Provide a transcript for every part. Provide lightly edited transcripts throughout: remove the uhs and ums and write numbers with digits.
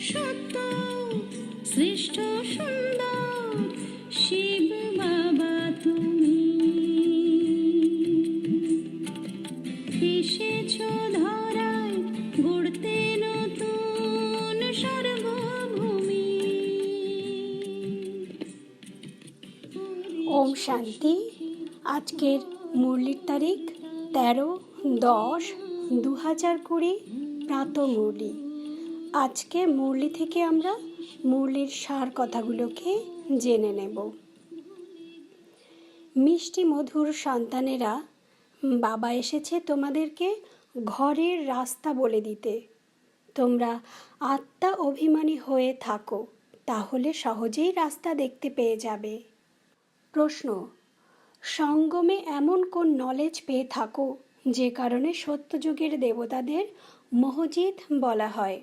সত্য শ্রেষ্ঠ সুন্দর শিব বাবা তুমি এসেছ ধরায় গড়তে নতুন সর্বভূমি। ওম শান্তি। আজকের মুরলির তারিখ 13-10-2020 প্রাত মুরলি। আজকে মুরলি থেকে আমরা মুরলির সার কথাগুলোকে জেনে নেব। মিষ্টি মধুর সন্তানেরা, বাবা এসেছে তোমাদেরকে ঘরের রাস্তা বলে দিতে। তোমরা আত্মা অভিমানী হয়ে থাকো, তাহলে সহজেই রাস্তা দেখতে পেয়ে যাবে। প্রশ্ন: সঙ্গমে এমন কোন নলেজ পেয়ে থাকো যে কারণে সত্যযুগের দেবতাদের মহজিদ বলা হয়?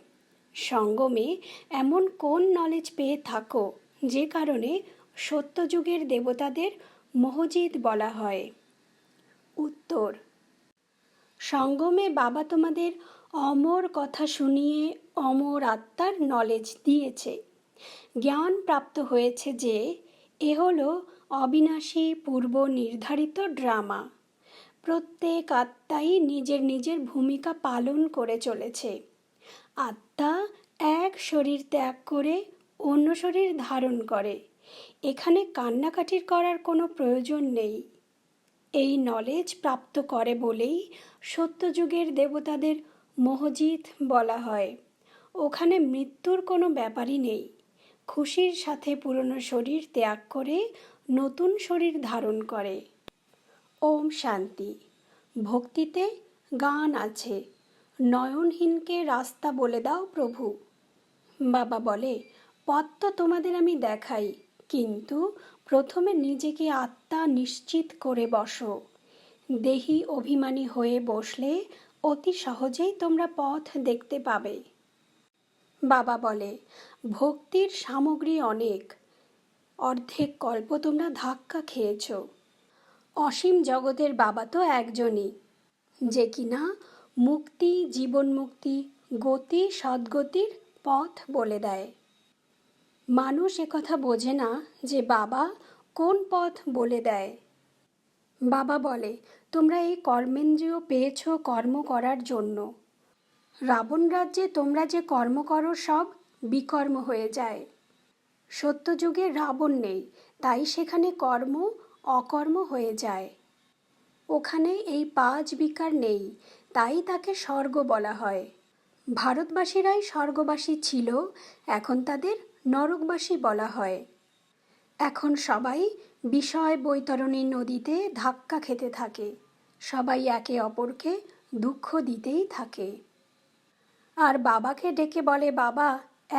সঙ্গমে এমন কোন নলেজ পেয়ে থাকো যে কারণে সত্যযুগের দেবতাদের মহজিদ বলা হয়? উত্তর: সঙ্গমে বাবা তোমাদের অমর কথা শুনিয়ে অমর আত্মার নলেজ দিয়েছে। জ্ঞান প্রাপ্ত হয়েছে যে এ হলো অবিনাশী পূর্ব নির্ধারিত ড্রামা। প্রত্যেক আত্মাই নিজের নিজের ভূমিকা পালন করে চলেছে। আত্মা এক শরীর ত্যাগ করে অন্য শরীর ধারণ করে। এখানে কান্নাকাটির করার কোনো প্রয়োজন নেই। এই নলেজ প্রাপ্ত করে বলেই সত্যযুগের দেবতাদের মহজিদ বলা হয়। ওখানে মৃত্যুর কোনো ব্যাপারই নেই। খুশির সাথে পুরনো শরীর ত্যাগ করে নতুন শরীর ধারণ করে। ওম শান্তি। ভক্তিতে গান আছে, নয়নহীনকে রাস্তা বলে দাও প্রভু। বাবা বলে, পথ তো তোমাদের আমি দেখাই, কিন্তু প্রথমে নিজেকে আত্মা নিশ্চিত করে বসো। দেহি অভিমানী হয়ে বসলে অতি সহজেই তোমরা পথ দেখতে পাবে। বাবা বলে, ভক্তির সামগ্রী অনেক, অর্ধেক কল্প তোমরা ধাক্কা খেয়েছ। অসীম জগতের বাবা তো একজনই, যে কিনা মুক্তি, জীবন মুক্তি, গতি, সদ্গতির পথ বলে দেয়। মানুষ একথা বোঝে না যে বাবা কোন পথ বলে দেয়। বাবা বলে, তোমরা এই কর্মেন্দ্রিয় পেয়েছ কর্ম করার জন্য। রাবণ রাজ্যে তোমরা যে কর্ম করো সব বিকর্ম হয়ে যায়। সত্যযুগে রাবণ নেই, তাই সেখানে কর্ম অকর্ম হয়ে যায়। ওখানে এই 5 বিকার নেই, তাই তাকে স্বর্গ বলা হয়। ভারতবাসীরাই স্বর্গবাসী ছিল, এখন তাদের নরকবাসী বলা হয়। এখন সবাই বিষয় বৈতরণী নদীতে ধাক্কা খেতে থাকে। সবাই একে অপরকে দুঃখ দিতেই থাকে। আর বাবাকে ডেকে বলে, বাবা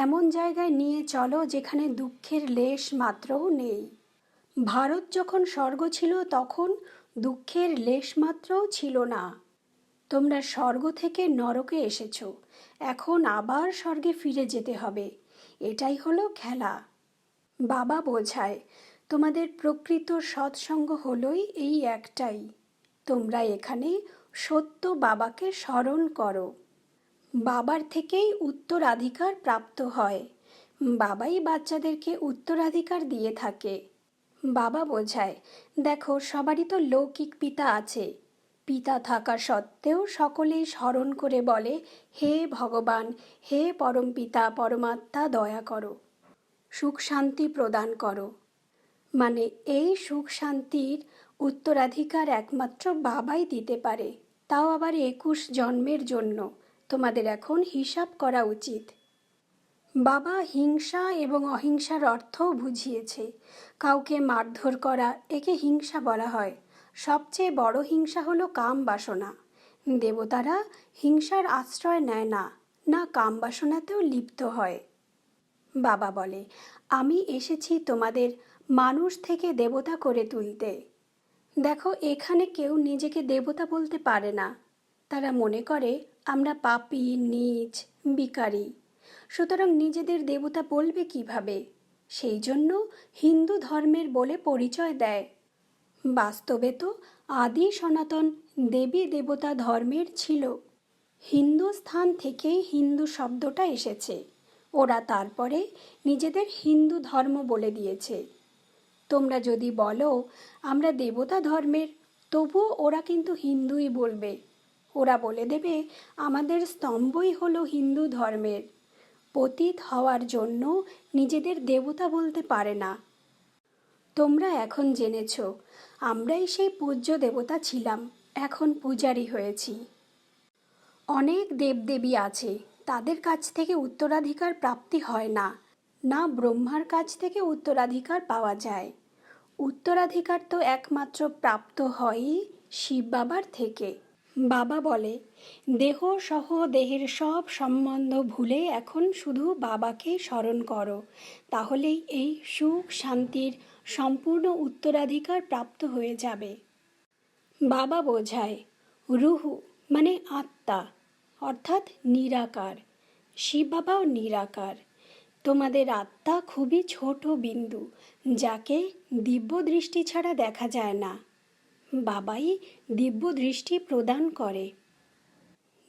এমন জায়গায় নিয়ে চলো যেখানে দুঃখের লেশ মাত্রও নেই। ভারত যখন স্বর্গ ছিল তখন দুঃখের লেশ মাত্রও ছিল না। তোমরা স্বর্গ থেকে নরকে এসেছো, এখন আবার স্বর্গে ফিরে যেতে হবে। এটাই হলো খেলা। বাবা বোঝায়, তোমাদের প্রকৃত সৎসঙ্গ হলোই এই একটাই। তোমরা এখানে সত্য বাবাকে স্মরণ করো। বাবার থেকেই উত্তরাধিকার প্রাপ্ত হয়। বাবাই বাচ্চাদেরকে উত্তরাধিকার দিয়ে থাকে। বাবা বোঝায়, দেখো সবারই তো লৌকিক পিতা আছে। পিতা থাকা সত্ত্বেও সকলেই স্মরণ করে বলে, হে ভগবান, হে পরমপিতা পরমাত্মা, দয়া করো, সুখ শান্তি প্রদান করো। মানে এই সুখ শান্তির উত্তরাধিকার একমাত্র বাবাই দিতে পারে, তাও আবার 21 জন্মের জন্য। তোমাদের এখন হিসাব করা উচিত। বাবা হিংসা এবং অহিংসার অর্থও বুঝিয়েছে। কাউকে মারধর করা, একে হিংসা বলা হয়। সবচেয়ে বড় হিংসা হলো কাম বাসনা। দেবতারা হিংসার আশ্রয় নেয় না, না কাম বাসনাতেও লিপ্ত হয়। বাবা বলে, আমি এসেছি তোমাদের মানুষ থেকে দেবতা করে তুলতে। দেখো এখানে কেউ নিজেকে দেবতা বলতে পারে না। তারা মনে করে আমরা পাপী, নীচ, বিকারী। সুতরাং নিজেদের দেবতা বলবে কিভাবে? সেই জন্য হিন্দু ধর্মের বলে পরিচয় দেয়। বাস্তবে তো আদি সনাতন দেবী দেবতা ধর্মের ছিল। হিন্দুস্থান থেকেই হিন্দু শব্দটা এসেছে। ওরা তারপরে নিজেদের হিন্দু ধর্ম বলে দিয়েছে। তোমরা যদি বলো আমরা দেবতা ধর্মের, তবুও ওরা কিন্তু হিন্দুই বলবে। ওরা বলে দেবে আমাদের স্তম্ভই হলো হিন্দু ধর্মের। পতিত হওয়ার জন্য নিজেদের দেবতা বলতে পারে না। তোমরা এখন জেনেছ আমরাই সেই পূজ্য দেবতা ছিলাম, এখন পূজারী হয়েছি। অনেক দেবদেবী আছে, তাদের কাছ থেকে উত্তরাধিকার প্রাপ্তি হয় না, না ব্রহ্মার কাছ থেকে উত্তরাধিকার পাওয়া যায়। উত্তরাধিকার তো একমাত্র প্রাপ্ত হয়ই শিব বাবার থেকে। বাবা বলে দেহ সহ দেহের সব সম্বন্ধ ভুলে এখন শুধু বাবাকেই স্মরণ করো, তাহলেই এই সুখ শান্তির সম্পূর্ণ উত্তরাধিকার প্রাপ্ত হয়ে যাবে। বাবা বোঝায় রুহু মানে আত্মা, অর্থাৎ নিরাকার। শিব বাবাও নিরাকার। তোমাদের আত্মা খুবই ছোট বিন্দু, যাকে দিব্য দৃষ্টি ছাড়া দেখা যায় না। বাবাই দিব্য দৃষ্টি প্রদান করে।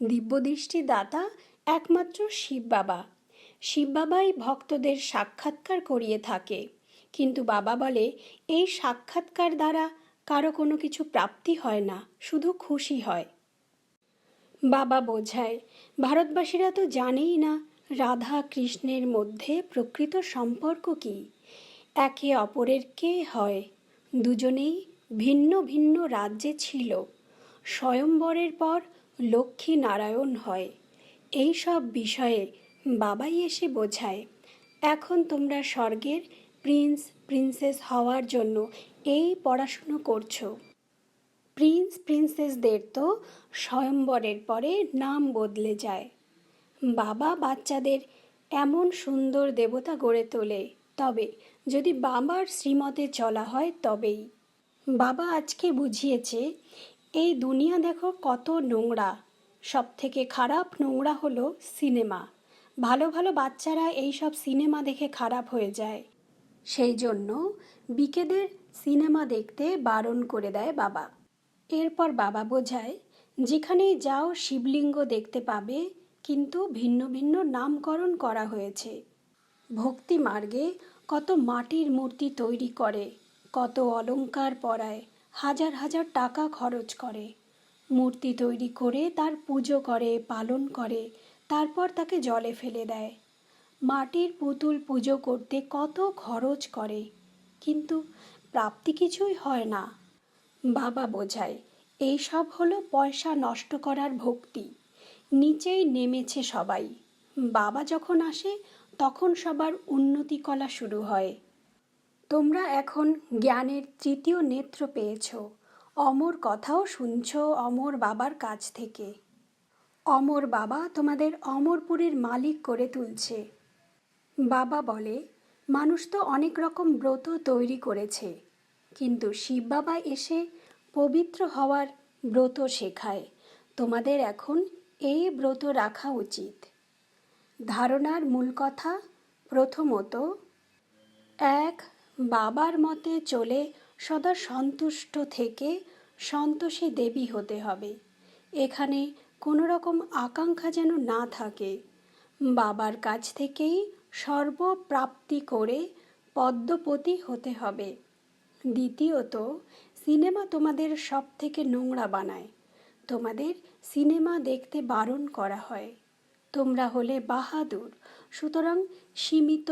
দিব্য দৃষ্টি দাতা একমাত্র শিব বাবা। শিব বাবাই ভক্তদের সাক্ষাৎকার করিয়ে থাকে, কিন্তু বাবা বলে এই সাক্ষাৎকার দ্বারা কারো কোনো কিছু প্রাপ্তি হয় না, শুধু খুশি হয়। বাবা বোঝায় ভারতবাসীরা তো জানেই না রাধা কৃষ্ণের মধ্যে প্রকৃত সম্পর্ক কি, একে অপরের কে হয়। দুজনেই ভিন্ন ভিন্ন রাজ্যে ছিল। স্বয়ম্বরের পর লক্ষ্মী নারায়ণ হয়। এই সব বিষয়ে বাবাই এসে বোঝায়। এখন তোমরা স্বর্গের প্রিন্স প্রিন্সেস হওয়ার জন্য এই পড়াশুনো করছো। প্রিন্স প্রিন্সেসদের তো স্বয়ম্বরের পরে নাম বদলে যায়। বাবা বাচ্চাদের এমন সুন্দর দেবতা গড়ে তোলে, তবে যদি বাবার শ্রীমতে চলা হয় তবেই। বাবা আজকে বুঝিয়েছে এই দুনিয়া দেখো কত নোংরা। সব থেকে খারাপ নোংরা হলো সিনেমা। ভালো ভালো বাচ্চারা এই সব সিনেমা দেখে খারাপ হয়ে যায়। সেই জন্য বিকেদের সিনেমা দেখতে বারণ করে দেয় বাবা। এরপর বাবা বোঝায় যেখানেই যাও শিবলিঙ্গ দেখতে পাবে, কিন্তু ভিন্ন ভিন্ন নামকরণ করা হয়েছে। ভক্তি মার্গে কত মাটির মূর্তি তৈরি করে, কত অলংকার পরায়, হাজার হাজার টাকা খরচ করে। মূর্তি তৈরি করে তার পুজো করে, পালন করে, তারপর তাকে জলে ফেলে দেয়। মাটির পুতুল পুজো করতে কত খরচ করে, কিন্তু প্রাপ্তি কিছুই হয় না। বাবা বোঝায় এই সব হলো পয়সা নষ্ট করার ভক্তি। নিচেই নেমেছে সবাই। বাবা যখন আসে তখন সবার উন্নতি কলা শুরু হয়। তোমরা এখন জ্ঞানের তৃতীয় নেত্র পেয়েছ। অমর কথাও শুনছ অমর বাবার কাছ থেকে। অমর বাবা তোমাদের অমরপুরীর মালিক করে তুলছে। বাবা বলে মানুষ তো অনেক রকম ব্রত তৈরি করেছে, কিন্তু শিব বাবা এসে পবিত্র হওয়ার ব্রত শেখায়। তোমাদের এখন এই ব্রত রাখা উচিত। ধারণার মূল কথা, প্রথমত, এক, বাবার মতে চলে সদা সন্তুষ্ট থেকে সন্তোষী দেবী হতে হবে। এখানে কোনো রকম আকাঙ্ক্ষা যেন না থাকে। বাবার কাছ থেকেই সর্বপ্রাপ্তি করে পদ্মপতি হতে হবে। দ্বিতীয়ত, সিনেমা তোমাদের সব থেকে নোংরা বানায়। তোমাদের সিনেমা দেখতে বারণ করা হয়। তোমরা হলে বাহাদুর, সুতরাং সীমিত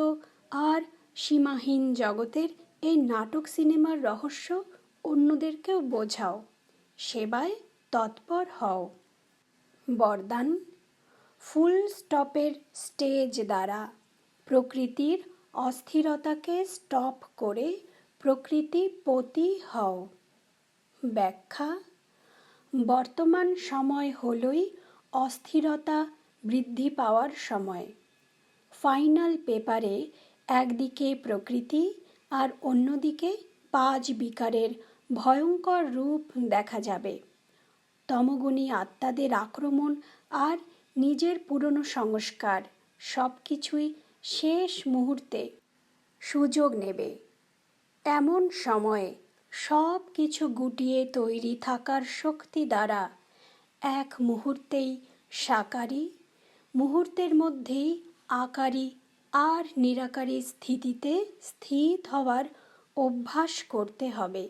আর সীমাহীন জগতের এই নাটক সিনেমার রহস্য অন্যদেরকেও বোঝাও। সেবায় তৎপর হও। বরদান, ফুল স্টপের স্টেজ দ্বারা প্রকৃতির অস্থিরতাকে স্টপ করে প্রকৃতিপতি হও। ব্যাখ্যা, বর্তমান সময় হলই অস্থিরতা বৃদ্ধি পাওয়ার সময়। ফাইনাল পেপারে একদিকে প্রকৃতি আর অন্যদিকে 5 বিকারের ভয়ঙ্কর রূপ দেখা যাবে। তমগুণী আত্মাদের আক্রমণ আর নিজের পুরনো সংস্কার সব কিছুই শেষ মুহূর্তে সুযোগ নেবে। এমন সময়ে সব কিছু গুটিয়ে তৈরি থাকার শক্তি দ্বারা এক মুহূর্তেই সাকারী, মুহূর্তের মধ্যেই আকারী আর নিরাকারী স্থিতিতে স্থির হওয়ার অভ্যাস করতে হবে।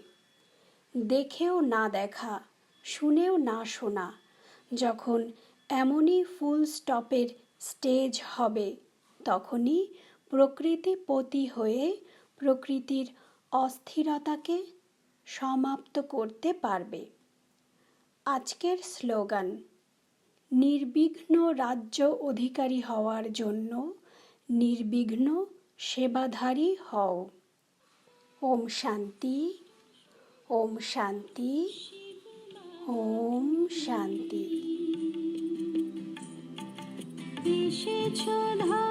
দেখেও না দেখা, শুনেও না শোনা, যখন এমনই ফুল স্টপের স্টেজ হবে, তখনই প্রকৃতিপতি হয়ে প্রকৃতির অস্থিরতাকে সমাপ্ত করতে পারবে। আজকের স্লোগান: নির্বিঘ্ন রাজ্য অধিকারী হওয়ার জন্য নির্বিঘ্ন সেবাধারী হও। ওম শান্তি, ওম শান্তি, ওম শান্তি। এসেছো ধরা